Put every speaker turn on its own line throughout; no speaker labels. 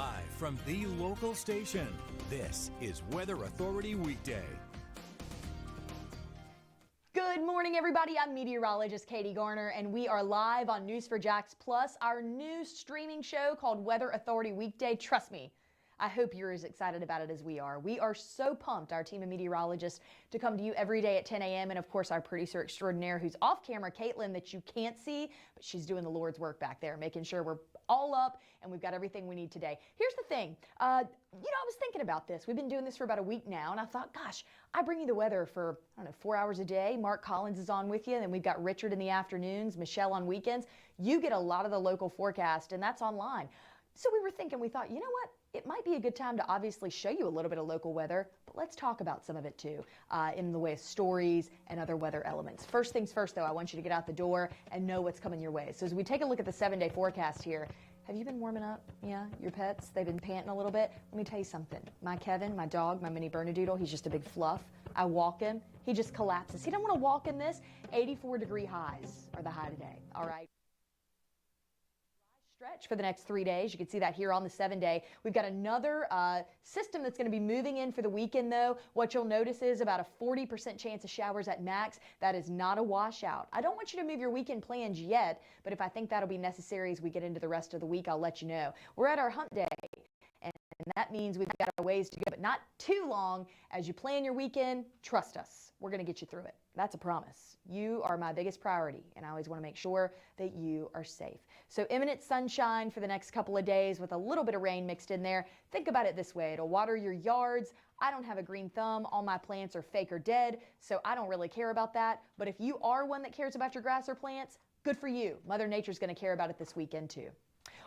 Live from the local station, this is Weather Authority Weekday.
Good morning, everybody. I'm meteorologist Katie Garner, and we are live on News4JAX Plus, our new streaming show called Weather Authority Weekday. Trust me, I hope you're as excited about it as we are. We are so pumped, our team of meteorologists, to come to you every day at 10 a.m. And of course, our producer extraordinaire who's off camera, Caitlin, that you can't see, but she's doing the Lord's work back there, making sure we're all up and we've got everything we need today. Here's the thing. I was thinking about this. We've been doing this for about a week now, and I thought, gosh, I bring you the weather for, 4 hours a day. Mark Collins is on with you, and then we've got Richard in the afternoons, Michelle on weekends. You get a lot of the local forecast, and that's online. So we thought, you know what? It might be a good time to obviously show you a little bit of local weather, but let's talk about some of it too, in the way of stories and other weather elements. First things first, though, I want you to get out the door and know what's coming your way. So as we take a look at the 7-day forecast here, have you been warming up? Yeah, your pets, they've been panting a little bit. Let me tell you something. My Kevin, my dog, my mini Bernedoodle, he's just a big fluff. I walk him, he just collapses. He don't want to walk in this. 84-degree highs are the high today, all right? Stretch for the next 3 days. You can see that here on the 7-day. We've got another system that's going to be moving in for the weekend, though. What you'll notice is about a 40% chance of showers at max. That is not a washout. I don't want you to move your weekend plans yet, but if I think that'll be necessary as we get into the rest of the week, I'll let you know. We're at our hump day, and that means we've got a ways to go, but not too long. As you plan your weekend, trust us. We're going to get you through it. That's a promise. You are my biggest priority, and I always want to make sure that you are safe. So imminent sunshine for the next couple of days with a little bit of rain mixed in there. Think about it this way. It'll water your yards. I don't have a green thumb. All my plants are fake or dead, so I don't really care about that. But if you are one that cares about your grass or plants, good for you. Mother Nature's going to care about it this weekend too.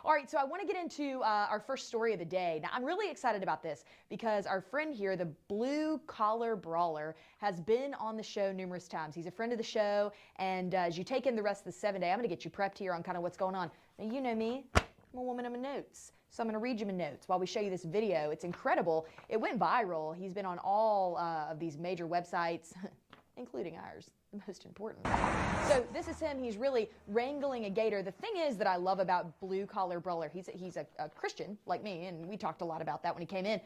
All right, so I want to get into our first story of the day. Now, I'm really excited about this because our friend here, the Blue Collar Brawler, has been on the show numerous times. He's a friend of the show, and as you take in the rest of the 7-day, I'm going to get you prepped here on kind of what's going on. Now, you know me. I'm a woman of my notes. So I'm going to read you my notes while we show you this video. It's incredible. It went viral. He's been on all of these major websites, including ours. Most important. So this is him. He's really wrangling a gator. The thing is that I love about Blue Collar Brawler, he's a Christian like me, and we talked a lot about that when he came in.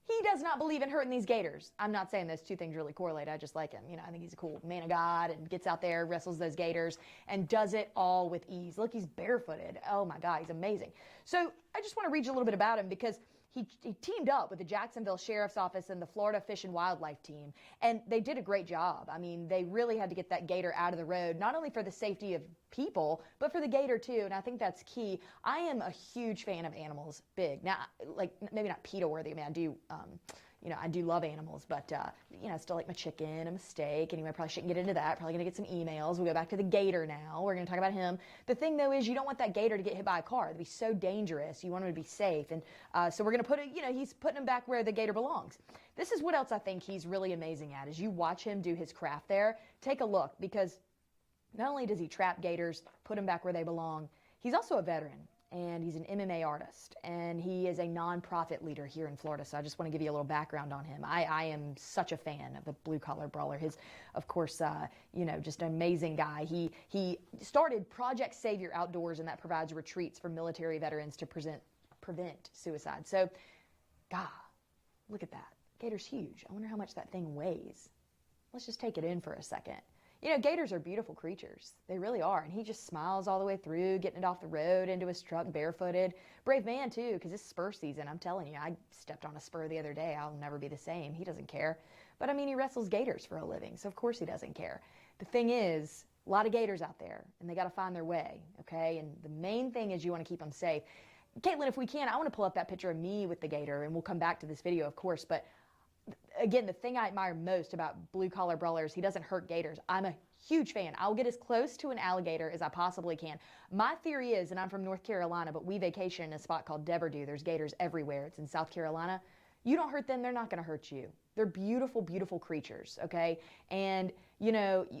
He does not believe in hurting these gators. I'm not saying those two things really correlate. I just like him. I think he's a cool man of God and gets out there, wrestles those gators, and does it all with ease. Look, he's barefooted. Oh my God, he's amazing. So I just want to read you a little bit about him because he teamed up with the Jacksonville Sheriff's Office and the Florida Fish and Wildlife team, and they did a great job. I mean, they really had to get that gator out of the road, not only for the safety of people, but for the gator too, and I think that's key. I am a huge fan of animals, big. Now, like, maybe not PETA-worthy. I mean, I do, I do love animals, but, I still like my chicken and my steak. Anyway, I probably shouldn't get into that. Probably going to get some emails. We'll go back to the gator now. We're going to talk about him. The thing, though, is you don't want that gator to get hit by a car. It'd be so dangerous. You want him to be safe. And so we're going to put it, he's putting him back where the gator belongs. This is what else I think he's really amazing at. As you watch him do his craft there, take a look, because not only does he trap gators, put them back where they belong, he's also a veteran. And he's an MMA artist, and he is a nonprofit leader here in Florida. So I just want to give you a little background on him. I am such a fan of the Blue Collar Brawler. His, of course, just an amazing guy. He started Project Savior Outdoors, and that provides retreats for military veterans to prevent suicide. So, God, look at that. Gator's huge. I wonder how much that thing weighs. Let's just take it in for a second. Gators are beautiful creatures. They really are. And he just smiles all the way through, getting it off the road, into his truck, barefooted. Brave man, too, because it's spur season. I'm telling you, I stepped on a spur the other day. I'll never be the same. He doesn't care. But, I mean, he wrestles gators for a living, so of course he doesn't care. The thing is, a lot of gators out there, and they got to find their way, okay? And the main thing is you want to keep them safe. Caitlin, if we can, I want to pull up that picture of me with the gator, and we'll come back to this video, of course, but again, the thing I admire most about Blue Collar Brawlers, he doesn't hurt gators. I'm a huge fan. I'll get as close to an alligator as I possibly can. My theory is, and I'm from North Carolina, but we vacation in a spot called Devereux. There's gators everywhere. It's in South Carolina. You don't hurt them, they're not going to hurt you. They're beautiful, beautiful creatures, okay? And,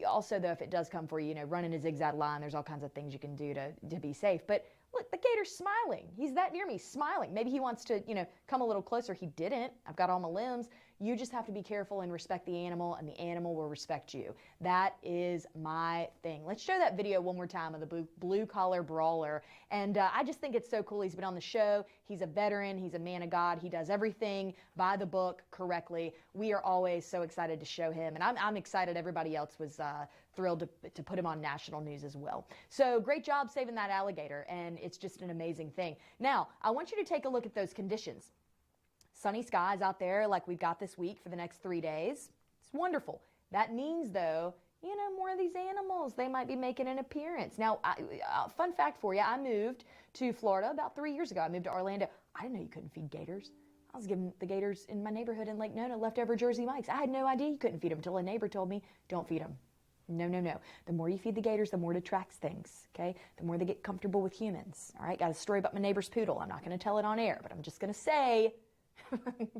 also, though, if it does come for you, run in a zigzag line, there's all kinds of things you can do to be safe. But look, the gator's smiling. He's that near me, smiling. Maybe he wants to, come a little closer. He didn't. I've got all my limbs. You just have to be careful and respect the animal, and the animal will respect you. That is my thing. Let's show that video one more time of the blue collar brawler. And I just think it's so cool. He's been on the show. He's a veteran. He's a man of God. He does everything by the book correctly. We are always so excited to show him. And I'm excited. Everybody else was thrilled to put him on national news as well. So great job saving that alligator. And it's just an amazing thing. Now, I want you to take a look at those conditions. Sunny skies out there like we've got this week for the next 3 days. It's wonderful. That means, though, you know, more of these animals, they might be making an appearance. Now, fun fact for you, I moved to Florida about 3 years ago. I moved to Orlando. I didn't know you couldn't feed gators. I was giving the gators in my neighborhood in Lake Nona leftover Jersey Mikes. I had no idea you couldn't feed them until a neighbor told me, don't feed them. No, no, no. The more you feed the gators, the more it attracts things, okay? The more they get comfortable with humans, all right? Got a story about my neighbor's poodle. I'm not going to tell it on air, but I'm just going to say,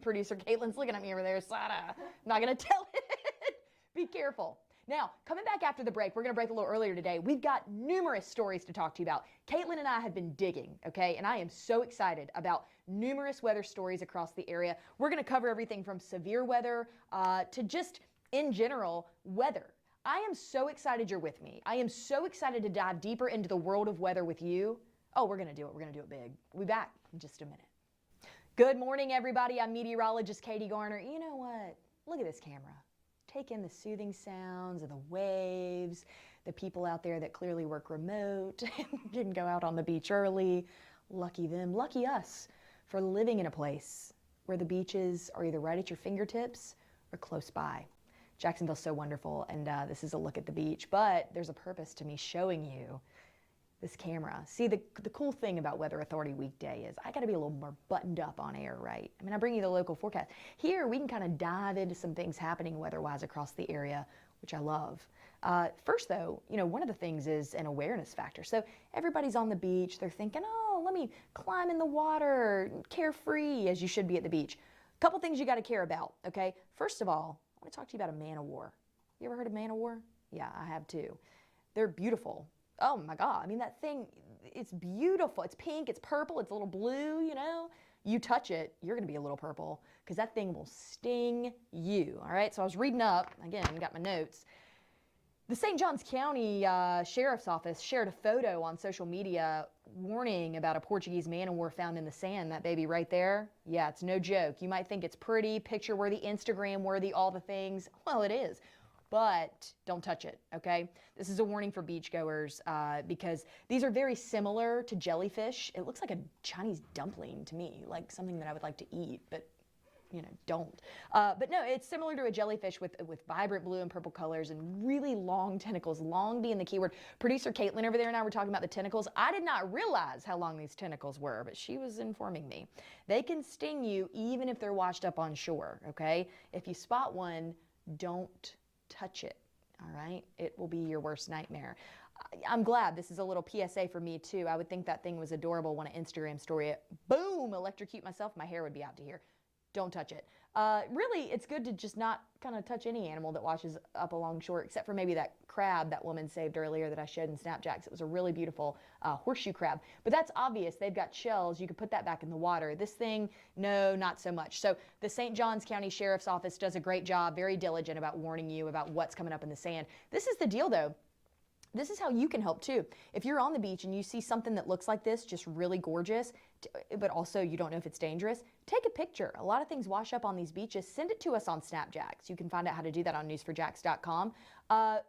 producer Caitlin's looking at me over there, Sada. I'm not going to tell it. Be careful. Now, coming back after the break, we're going to break a little earlier today. We've got numerous stories to talk to you about. Caitlin and I have been digging, okay? And I am so excited about numerous weather stories across the area. We're going to cover everything from severe weather to just, in general, weather. I am so excited you're with me. I am so excited to dive deeper into the world of weather with you. Oh, we're going to do it. We're going to do it big. We'll be back in just a minute. Good morning, everybody. I'm meteorologist Katie Garner. You know what? Look at this camera. Take in the soothing sounds of the waves, the people out there that clearly work remote, didn't go out on the beach early. Lucky them, lucky us for living in a place where the beaches are either right at your fingertips or close by. Jacksonville's so wonderful, and this is a look at the beach, but there's a purpose to me showing you this camera. See, the cool thing about Weather Authority Weekday is I got to be a little more buttoned up on air, right? I mean, I bring you the local forecast. Here, we can kind of dive into some things happening weather-wise across the area, which I love. First, though, you know, one of the things is an awareness factor. So everybody's on the beach. They're thinking, oh, let me climb in the water, carefree, as you should be at the beach. A couple things you got to care about, okay? First of all, I want to talk to you about a man-o-war. You ever heard of man-o-war? Yeah, I have too. They're beautiful. Oh my God, I mean, that thing, it's beautiful. It's pink, it's purple, it's a little blue, you know? You touch it, you're gonna be a little purple because that thing will sting you, all right? So I was reading up, again, got my notes. The St. Johns County Sheriff's Office shared a photo on social media warning about a Portuguese man-o-war found in the sand. That baby right there, yeah, it's no joke. You might think it's pretty, picture-worthy, Instagram-worthy, all the things. Well, it is, but don't touch it, okay? This is a warning for beachgoers because these are very similar to jellyfish. It looks like a Chinese dumpling to me, like something that I would like to eat, but you know, don't. But no, it's similar to a jellyfish with vibrant blue and purple colors and really long tentacles, long being the keyword. Producer Caitlin over there and I were talking about the tentacles. I did not realize how long these tentacles were, but she was informing me. They can sting you even if they're washed up on shore, okay? If you spot one, don't touch it, all right? It will be your worst nightmare. I'm glad this is a little PSA for me too. I would think that thing was adorable when an Instagram story, boom, electrocute myself, my hair would be out to here. Don't touch it. Really, it's good to just not kind of touch any animal that washes up along shore, except for maybe that crab that woman saved earlier that I showed in Snapjacks. It was a really beautiful horseshoe crab. But that's obvious. They've got shells. You could put that back in the water. This thing, no, not so much. So the St. Johns County Sheriff's Office does a great job, very diligent about warning you about what's coming up in the sand. This is the deal, though. This is how you can help too. If you're on the beach and you see something that looks like this, just really gorgeous, but also you don't know if it's dangerous, take a picture. A lot of things wash up on these beaches. Send it to us on Snapjacks. You can find out how to do that on newsforjacks.com.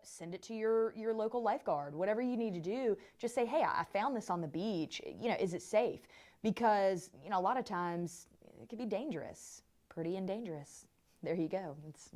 Send it to your local lifeguard. Whatever you need to do, just say, hey, I found this on the beach. You know, is it safe? Because, you know, a lot of times it can be dangerous, pretty and dangerous. There you go. It's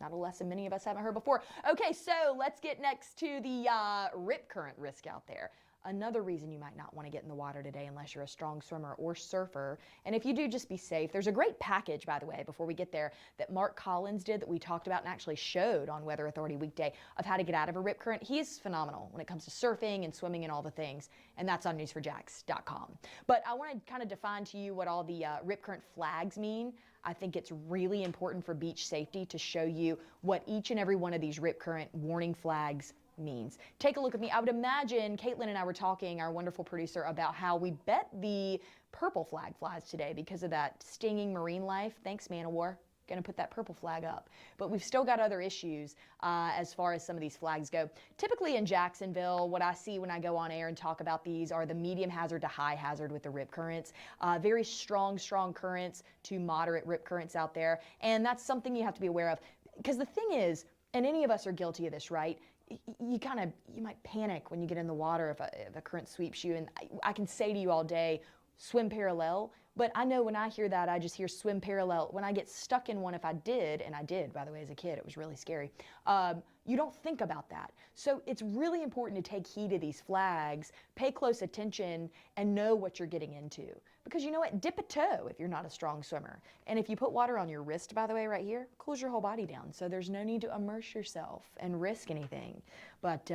not a lesson many of us haven't heard before. Okay, so let's get next to the rip current risk out there. Another reason you might not want to get in the water today unless you're a strong swimmer or surfer. And if you do, just be safe. There's a great package, by the way, before we get there, that Mark Collins did that we talked about and actually showed on Weather Authority Weekday of how to get out of a rip current. He's phenomenal when it comes to surfing and swimming and all the things, and that's on newsforjacks.com. But I want to kind of define to you what all the rip current flags mean. I think it's really important for beach safety to show you what each and every one of these rip current warning flags means. Take a look at me. I would imagine Caitlin and I were talking, our wonderful producer, about how we bet the purple flag flies today because of that stinging marine life. Thanks, man-o-war. going to put that purple flag up. But we've still got other issues as far as some of these flags go. Typically in Jacksonville, what I see when I go on air and talk about these are the medium hazard to high hazard with the rip currents. Very strong currents to moderate rip currents out there. And that's something you have to be aware of. Because the thing is, and any of us are guilty of this, right? You might panic when you get in the water if a current sweeps you. And I can say to you all day, swim parallel. But I know when I hear that, I just hear swim parallel. When I get stuck in one, if I did, and I did, by the way, as a kid, it was really scary. You don't think about that. So it's really important to take heed of these flags, pay close attention, and know what you're getting into. Because you know what? Dip a toe if you're not a strong swimmer. And if you put water on your wrist, by the way, right here, cools your whole body down. So there's no need to immerse yourself and risk anything. But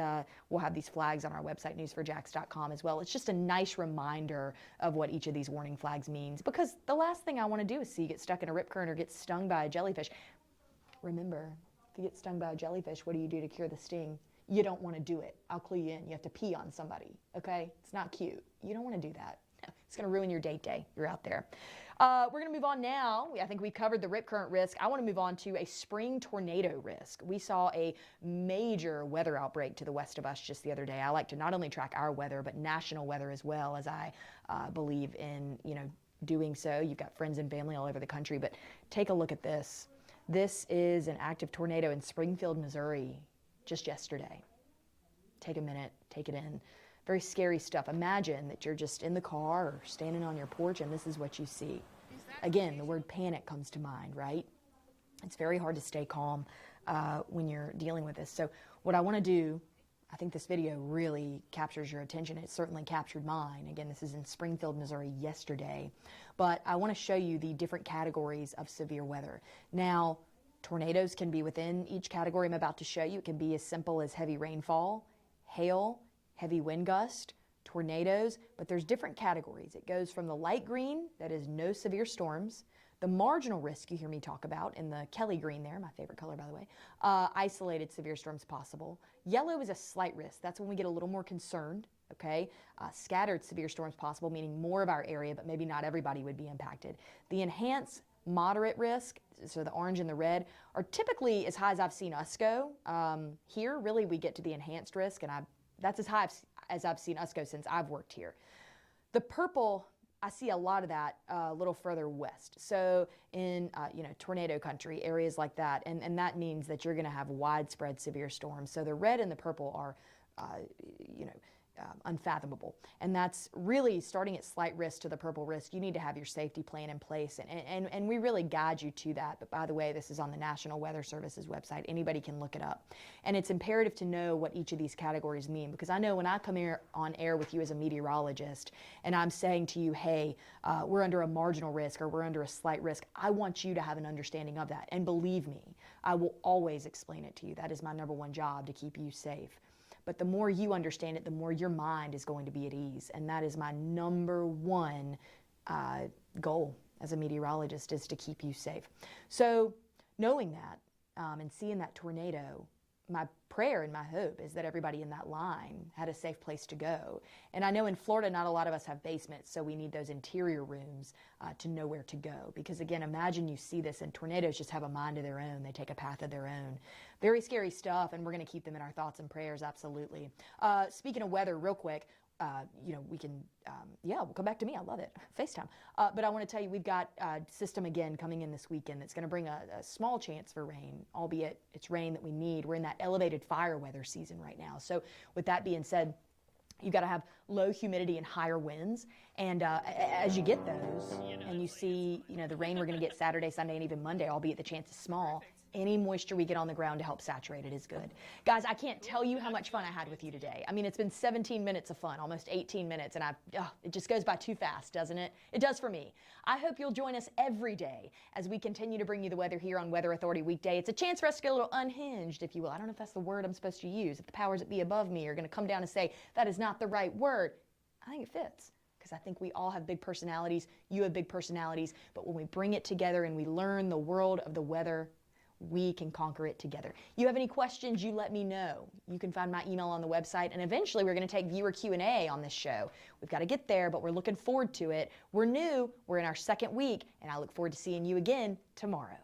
we'll have these flags on our website, news4jax.com as well. It's just a nice reminder of what each of these warning flags means. Because the last thing I want to do is see you get stuck in a rip current or get stung by a jellyfish. Remember, if you get stung by a jellyfish, what do you do to cure the sting? You don't want to do it. I'll clue you in. You have to pee on somebody, okay? It's not cute. You don't want to do that. It's going to ruin your date day. You're out there. We're going to move on now. I think we covered the rip current risk. I want to move on to a spring tornado risk. We saw a major weather outbreak to the west of us just the other day. I like to not only track our weather, but national weather as well, as I believe in, doing so. You've got friends and family all over the country, but take a look at this. This is an active tornado in Springfield, Missouri, just yesterday. Take a minute, take it in. Very scary stuff. Imagine that you're just in the car or standing on your porch and this is what you see. Again, the word panic comes to mind, right? It's very hard to stay calm when you're dealing with this. So what I want to do, I think this video really captures your attention. It certainly captured mine. Again, this is in Springfield, Missouri yesterday. But I want to show you the different categories of severe weather. Now, tornadoes can be within each category I'm about to show you. It can be as simple as heavy rainfall, hail, heavy wind gust, tornadoes, but there's different categories. It goes from the light green, that is no severe storms, the marginal risk you hear me talk about in the Kelly green there, my favorite color by the way, isolated severe storms possible. Yellow is a slight risk. That's when we get a little more concerned, okay? Scattered severe storms possible, meaning more of our area, but maybe not everybody would be impacted. The enhanced moderate risk, so the orange and the red, are typically as high as I've seen us go. Here, really, we get to the enhanced risk, and that's as high as I've seen us go since I've worked here. The purple, I see a lot of that a little further west. So in tornado country, areas like that, and that means that you're going to have widespread severe storms. So the red and the purple are, unfathomable. And that's really starting at slight risk to the purple risk. You need to have your safety plan in place, and we really guide you to that. But by the way, this is on the National Weather Service's website. Anybody can look it up. And it's imperative to know what each of these categories mean, because I know when I come here on air with you as a meteorologist and I'm saying to you, hey, we're under a marginal risk or we're under a slight risk, I want you to have an understanding of that. And believe me, I will always explain it to you. That is my number one job, to keep you safe. But the more you understand it, the more your mind is going to be at ease. And that is my number one goal as a meteorologist, is to keep you safe. So knowing that and seeing that tornado, my prayer and my hope is that everybody in that line had a safe place to go. And I know in Florida, not a lot of us have basements, so we need those interior rooms to know where to go. Because again, imagine you see this, and tornadoes just have a mind of their own. They take a path of their own. Very scary stuff, and we're going to keep them in our thoughts and prayers, absolutely. Speaking of weather, real quick, we can, we'll come back to me. I love it. FaceTime. But I want to tell you, we've got a system again coming in this weekend that's going to bring a small chance for rain, albeit it's rain that we need. We're in that elevated fire weather season right now. So with that being said, you've got to have low humidity and higher winds. And as you get those and you see, the rain we're going to get Saturday, Sunday, and even Monday, albeit the chance is small, any moisture we get on the ground to help saturate it is good. Guys, I can't tell you how much fun I had with you today. I mean, it's been 17 minutes of fun, almost 18 minutes, and it just goes by too fast, doesn't it? It does for me. I hope you'll join us every day as we continue to bring you the weather here on Weather Authority Weekday. It's a chance for us to get a little unhinged, if you will. I don't know if that's the word I'm supposed to use. If the powers that be above me are going to come down and say, that is not the right word, I think it fits. Because I think we all have big personalities. You have big personalities. But when we bring it together and we learn the world of the weather, we can conquer it together. You have any questions, you let me know. You can find my email on the website, and eventually we're going to take viewer Q&A on this show. We've got to get there, but we're looking forward to it. We're new, we're in our second week, and I look forward to seeing you again tomorrow.